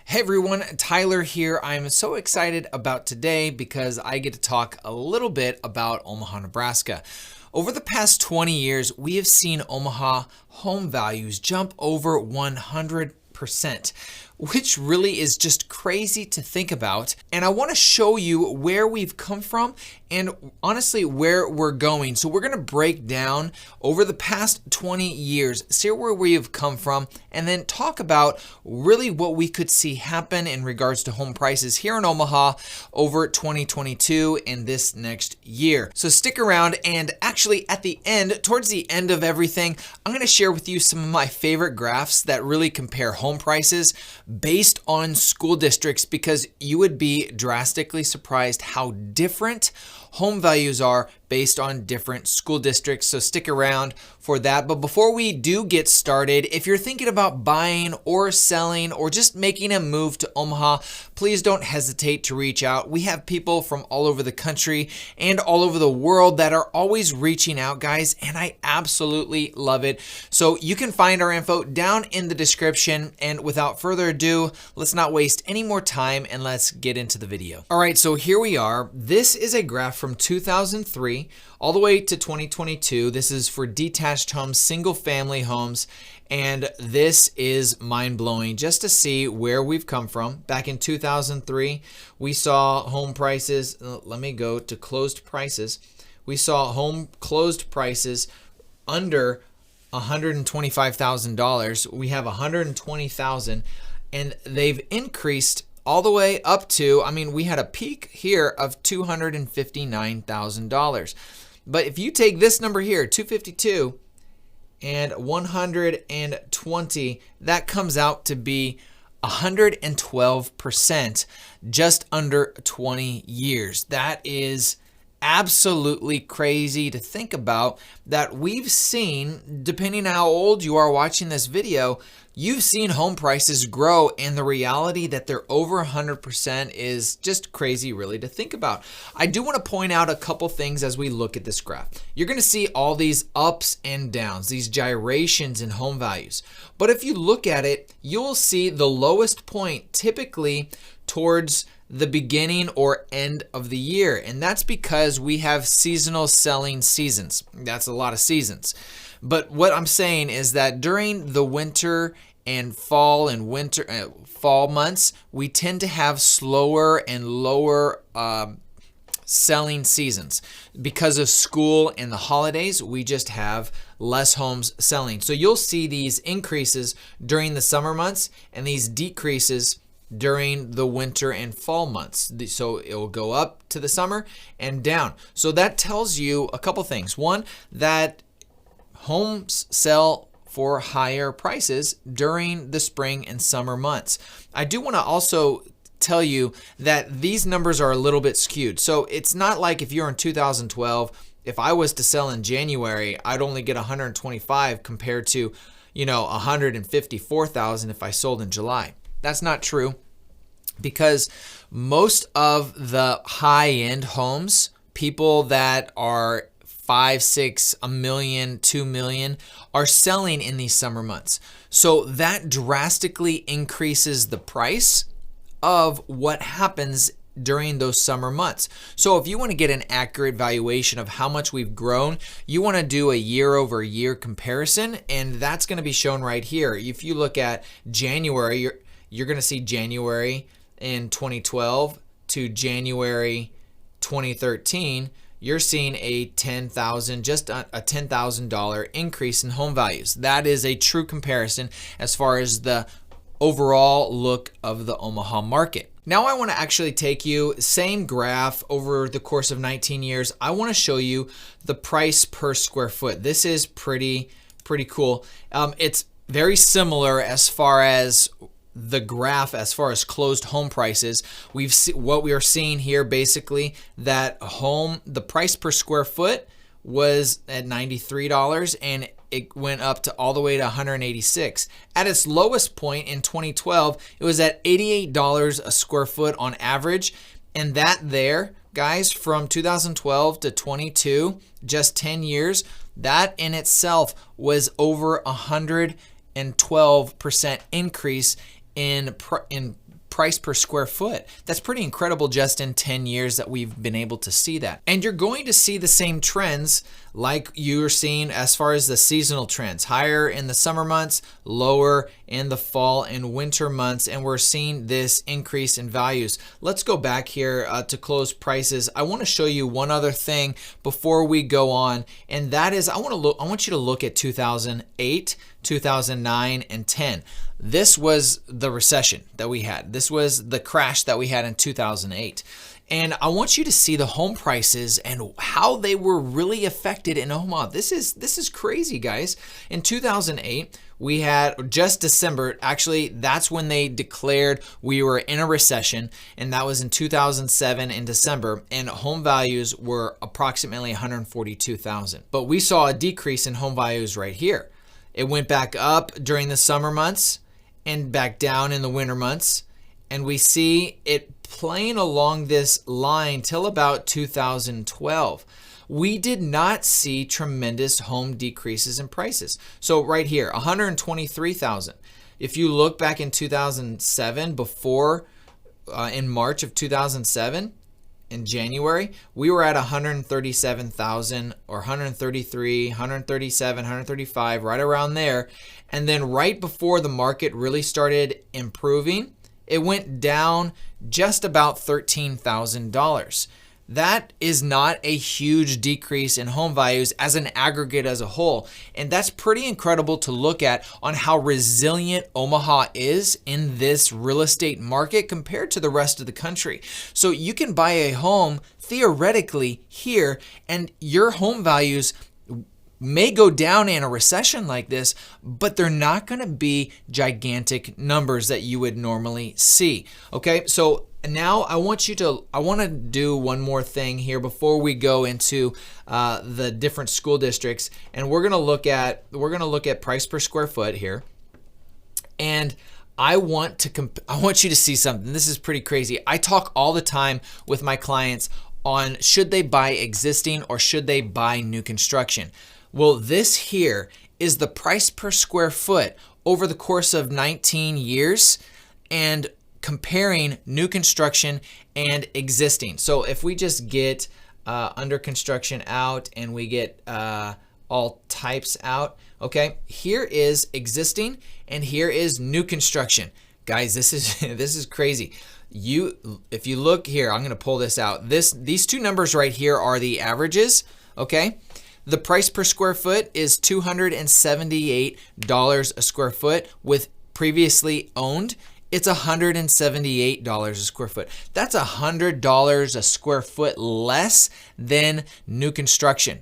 Hey everyone, Tyler here. I'm so excited about today because I get to talk a little bit about Omaha, Nebraska. Over the past 20 years, we have seen Omaha home values jump over 100%, which really is just crazy to think about. And I want to show you where we've come from and honestly where we're going. So we're going to break down over the past 20 years, see where we have come from, and then talk about really what we could see happen in regards to home prices here in Omaha over 2022 and this next year. So stick around, and actually at the end, towards the end of everything, I'm going to share with you some of my favorite graphs that really compare home prices based on school districts, because you would be drastically surprised how different home values are based on different school districts. So stick around for that. But before we do get started, if you're thinking about buying or selling or just making a move to Omaha, please don't hesitate to reach out. We have people from all over the country and all over the world that are always reaching out, guys, and I absolutely love it. So you can find our info down in the description. And without further ado, let's not waste any more time and let's get into the video. All right, so here we are. This is a graph from 2003 all the way to 2022. This is for detached homes, single family homes, and this is mind-blowing just to see where we've come from. Back in 2003, we saw home prices, let me go to closed prices. We saw home closed prices under $125,000. We have $120,000, and they've increased all the way up to, we had a peak here of $259,000. But if you take this number here, 252 and 120, that comes out to be 112% just under 20 years. That is absolutely crazy to think about, that we've seen, depending on how old you are watching this video, you've seen home prices grow, and the reality that they're over 100% is just crazy really to think about. I do want to point out a couple things as we look at this graph. You're going to see all these ups and downs, these gyrations in home values. But if you look at it, you'll see the lowest point typically towards the beginning or end of the year. And that's because we have seasonal selling seasons. That's a lot of seasons. But what I'm saying is that during the winter and fall months, we tend to have slower and lower selling seasons. Because of school and the holidays, we just have less homes selling. So you'll see these increases during the summer months and these decreases during the winter and fall months. So it will go up to the summer and down. So that tells you a couple things. One, that homes sell for higher prices during the spring and summer months. I do want to also tell you that these numbers are a little bit skewed. So it's not like if you're in 2012, if I was to sell in January, I'd only get 125 compared to, 154,000 if I sold in July. That's not true, because most of the high-end homes, people that are 5, 6, $1 million, $2 million, are selling in these summer months. So that drastically increases the price of what happens during those summer months. So if you want to get an accurate valuation of how much we've grown, you want to do a year-over-year comparison, and that's going to be shown right here. If you look at January, you're going to see January in 2012 to January 2013, you're seeing a $10,000 increase in home values. That is a true comparison as far as the overall look of the Omaha market. Now I want to actually take you, same graph over the course of 19 years. I want to show you the price per square foot. This is pretty cool. It's very similar as far as the graph, as far as closed home prices. What we are seeing here, basically, that the price per square foot was at $93, and it went up to all the way to $186. At its lowest point in 2012, it was at $88 a square foot on average, and that there, guys, from 2012 to 22, just 10 years, that in itself was over 112% increase in price per square foot. That's pretty incredible just in 10 years that we've been able to see that. And you're going to see the same trends like you're seeing as far as the seasonal trends. Higher in the summer months, lower in the fall and winter months, and we're seeing this increase in values. Let's go back here to close prices. I want to show you one other thing before we go on, and that is I want you to look at 2008, 2009, and 10. This was the recession that we had. This was the crash that we had in 2008. And I want you to see the home prices and how they were really affected in Omaha. This is crazy, guys. In 2008, we had just December. Actually, that's when they declared we were in a recession, and that was in 2007 in December, and home values were approximately $142,000. But we saw a decrease in home values right here. It went back up during the summer months and back down in the winter months, and we see it playing along this line till about 2012. We did not see tremendous home decreases in prices. So right here, 123,000. If you look back in 2007, before in March of 2007, in January, we were at 137,000 or 133, 137, 135, right around there. And then right before the market really started improving, it went down just about $13,000. That is not a huge decrease in home values as an aggregate as a whole. And that's pretty incredible to look at on how resilient Omaha is in this real estate market compared to the rest of the country. So you can buy a home theoretically here, and your home values may go down in a recession like this, but they're not going to be gigantic numbers that you would normally see. Okay, so now I want to do one more thing here before we go into the different school districts, and we're going to look at price per square foot here. And I want you to see something. This is pretty crazy. I talk all the time with my clients on should they buy existing or should they buy new construction. Well, this here is the price per square foot over the course of 19 years and comparing new construction and existing. So if we just get under construction out and we get all types out, okay, here is existing and here is new construction. Guys, this is crazy. If you look here, I'm going to pull this out. These two numbers right here are the averages, okay? The price per square foot is $278 a square foot. With previously owned, it's $178 a square foot. That's $100 a square foot less than new construction.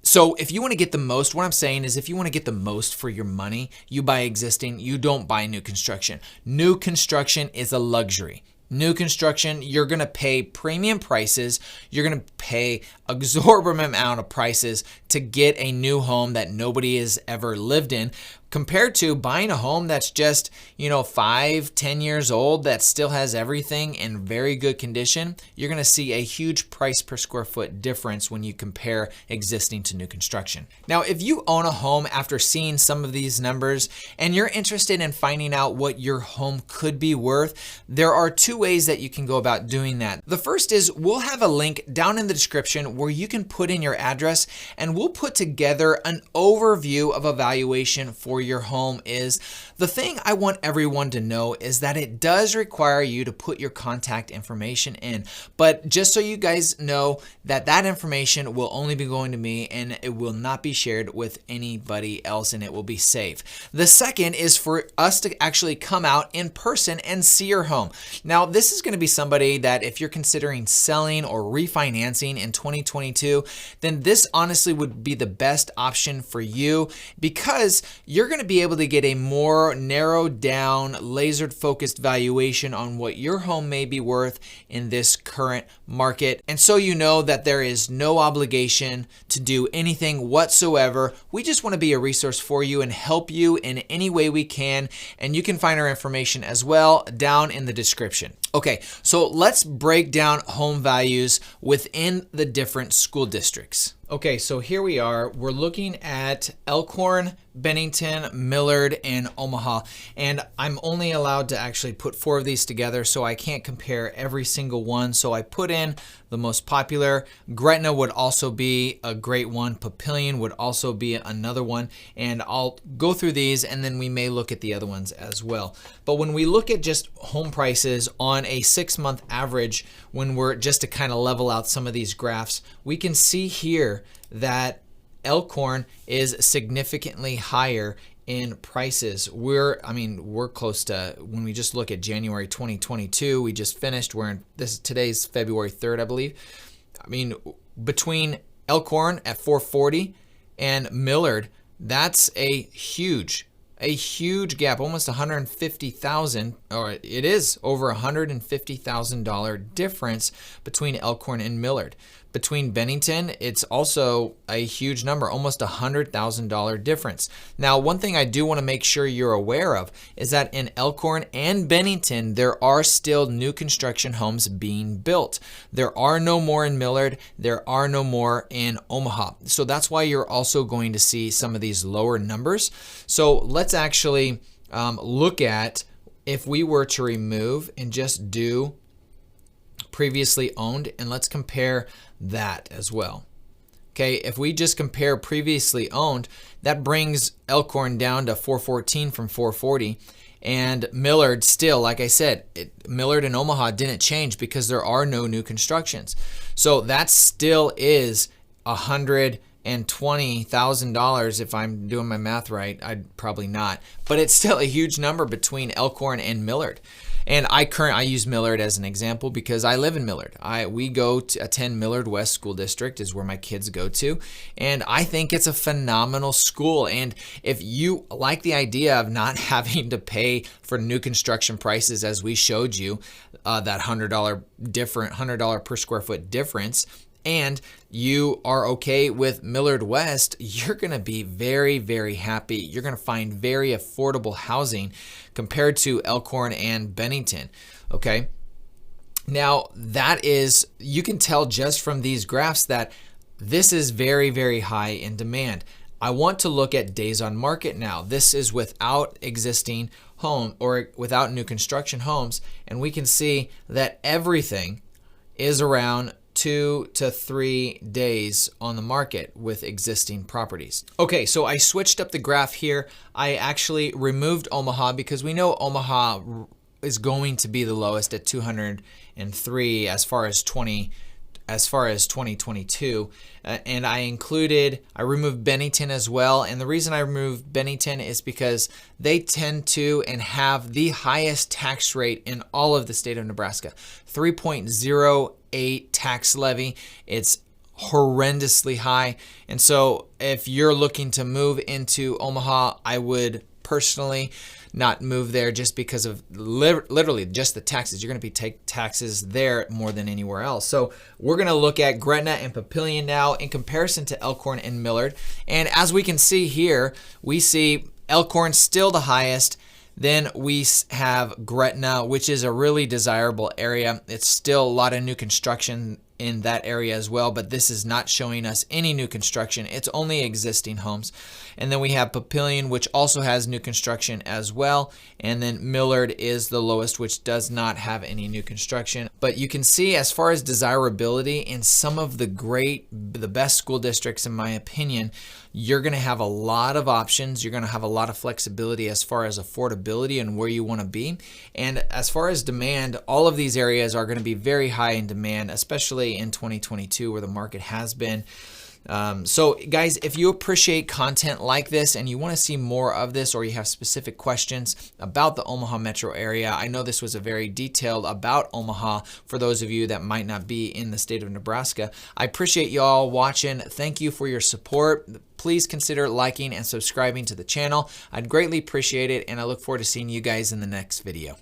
So if you want to get the most, what I'm saying is if you want to get the most for your money, you buy existing, you don't buy new construction. New construction is a luxury. New construction, you're going to pay premium prices. You're going to pay exorbitant amount of prices to get a new home that nobody has ever lived in, compared to buying a home that's just, 5-10 years old that still has everything in very good condition. You're going to see a huge price per square foot difference when you compare existing to new construction. Now, if you own a home after seeing some of these numbers and you're interested in finding out what your home could be worth, there are two ways that you can go about doing that. The first is we'll have a link down in the description where you can put in your address, and we'll put together an overview of evaluation for your home. Is the thing I want everyone to know is that it does require you to put your contact information in, but just so you guys know that information will only be going to me and it will not be shared with anybody else, and it will be safe. The second is for us to actually come out in person and see your home. Now, this is going to be somebody that if you're considering selling or refinancing in 2022, then this honestly would be the best option for you, because you're going to be able to get a more narrowed down, laser focused valuation on what your home may be worth in this current market. And so you know that there is no obligation to do anything whatsoever. We just want to be a resource for you and help you in any way we can. And you can find our information as well down in the description. Okay, so let's break down home values within the different school districts. Okay, so here we are. We're looking at Elkhorn, Bennington, Millard, and Omaha. And I'm only allowed to actually put 4 of these together, so I can't compare every single one. So I put in the most popular. Gretna would also be a great one. Papillion would also be another one. And I'll go through these, and then we may look at the other ones as well. But when we look at just home prices on a 6-month average, when we're just to kind of level out some of these graphs, we can see here that Elkhorn is significantly higher in prices. We're close to, when we just look at January 2022, we just finished, today's February 3rd, I believe. Between Elkhorn at 440 and Millard, that's a huge gap, almost 150,000, or it is over $150,000 difference between Elkhorn and Millard. Between Bennington, it's also a huge number, almost $100,000 difference. Now, one thing I do want to make sure you're aware of is that in Elkhorn and Bennington, there are still new construction homes being built. There are no more in Millard. There are no more in Omaha. So that's why you're also going to see some of these lower numbers. So let's actually look at, if we were to remove and just do previously owned, and let's compare that as well. Okay, if we just compare previously owned, that brings Elkhorn down to 414 from 440. And Millard still, like I said, Millard and Omaha didn't change because there are no new constructions. So that still is $120,000. If I'm doing my math right, I'd probably not, but it's still a huge number between Elkhorn and Millard. And I use Millard as an example because I live in Millard. We go to attend Millard West School District is where my kids go to, and I think it's a phenomenal school. And if you like the idea of not having to pay for new construction prices, as we showed you, that $100 per square foot difference, and you are okay with Millard West, you're going to be very, very happy. You're going to find very affordable housing compared to Elkhorn and Bennington. Okay. Now you can tell just from these graphs that this is very, very high in demand. I want to look at days on market now. This is without existing home or without new construction homes. And we can see that everything is around 2 to 3 days on the market with existing properties. Okay, so I switched up the graph here. I actually removed Omaha because we know Omaha is going to be the lowest at 203 as far as 2022, and I removed Bennington as well. And the reason I removed Bennington is because they tend to and have the highest tax rate in all of the state of Nebraska, 3.08 tax levy. It's horrendously high. And so if you're looking to move into Omaha, I would personally not move there just because of literally just the taxes. You're going to be take taxes there more than anywhere else. So we're going to look at Gretna and Papillion now in comparison to Elkhorn and Millard. And as we can see here, we see Elkhorn still the highest. Then we have Gretna, which is a really desirable area. It's still a lot of new construction in that area as well, but this is not showing us any new construction. It's only existing homes. And then we have Papillion, which also has new construction as well. And then Millard is the lowest, which does not have any new construction. But you can see, as far as desirability in some of the best school districts, in my opinion, you're going to have a lot of options. You're going to have a lot of flexibility as far as affordability and where you want to be. And as far as demand, all of these areas are going to be very high in demand, especially in 2022 where the market has been. So guys, if you appreciate content like this and you want to see more of this, or you have specific questions about the Omaha metro area, I know this was a very detailed about Omaha for those of you that might not be in the state of Nebraska. I appreciate y'all watching. Thank you for your support. Please consider liking and subscribing to the channel. I'd greatly appreciate it, and I look forward to seeing you guys in the next video.